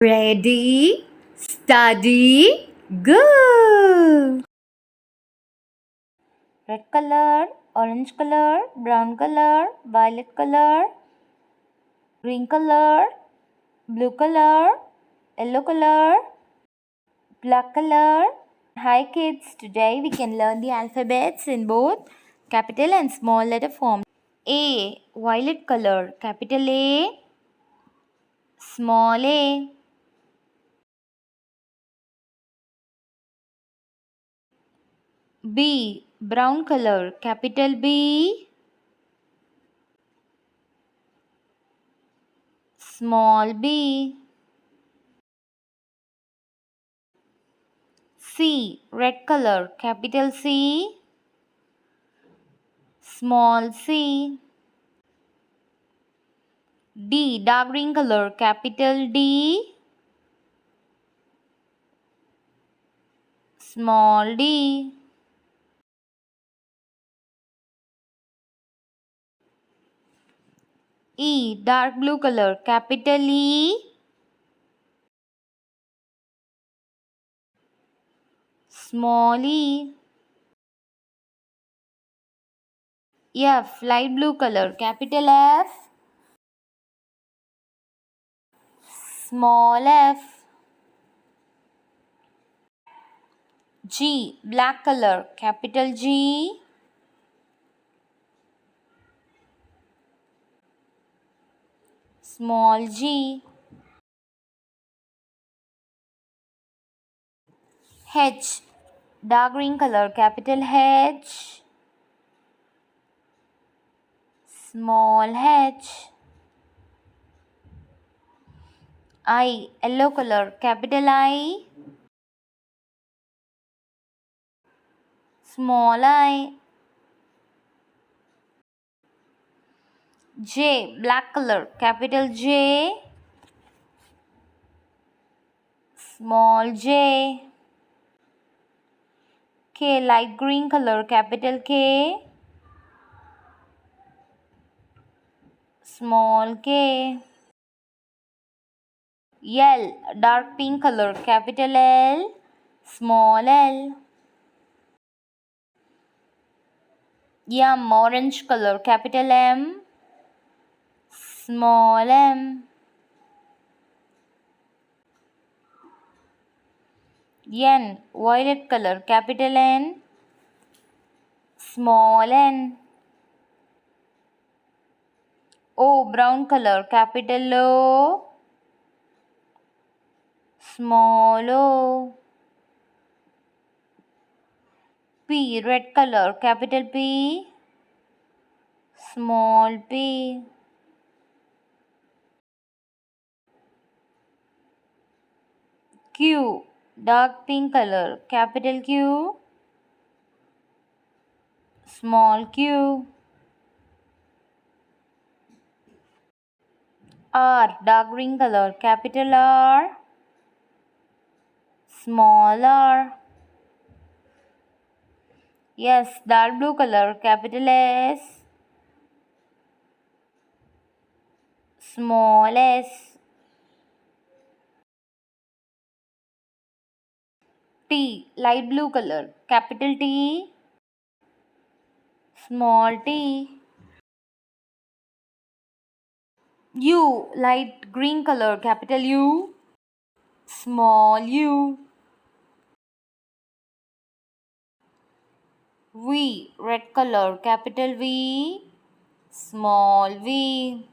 Ready, study, go! Red color, orange color, brown color, violet color, green color, blue color, yellow color, black color. Hi kids, today we can learn the alphabets in both capital and small letter form. A, violet color, capital A, small a. B, brown color, capital B, small b. C, red color, capital C, small c. D, dark green color, capital D, small d. E, dark blue color, capital E, small e. F, light blue color, capital F, small f. G, black color, capital G, small g. H, dark green color, capital H, small h. I, yellow color, capital I, small I. J, black color, capital J, small j. K, light green color, capital K, small k. L, dark pink color, capital L, small l. M, orange color, capital M, small m. N, violet color, capital N, small n. O, brown color, capital O, small o. P, red color, capital P, small p. Q, dark pink color, capital Q, small q. R, dark green color, capital R, small r. S, dark blue color, capital S, small s. T, light blue color, capital T, small t. U, light green color, capital U, small u. V, red color, capital V, small v.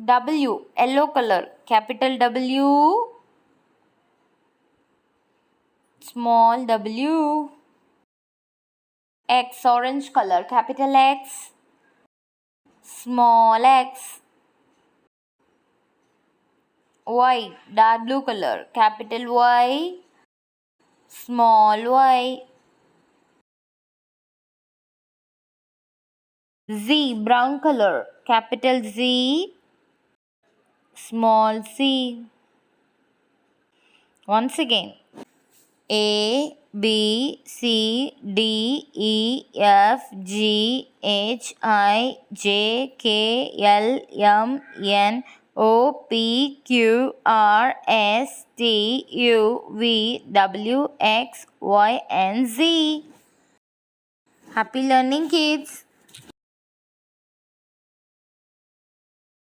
W, yellow color, capital W, small w. X, orange color, capital X, small x. Y, dark blue color, capital Y, small y. Z, brown color, capital Z, small c. Once again, A, B, C, D, E, F, G, H, I, J, K, L, M, N, O P Q R S T U V W X Y and Z. Happy learning, kids!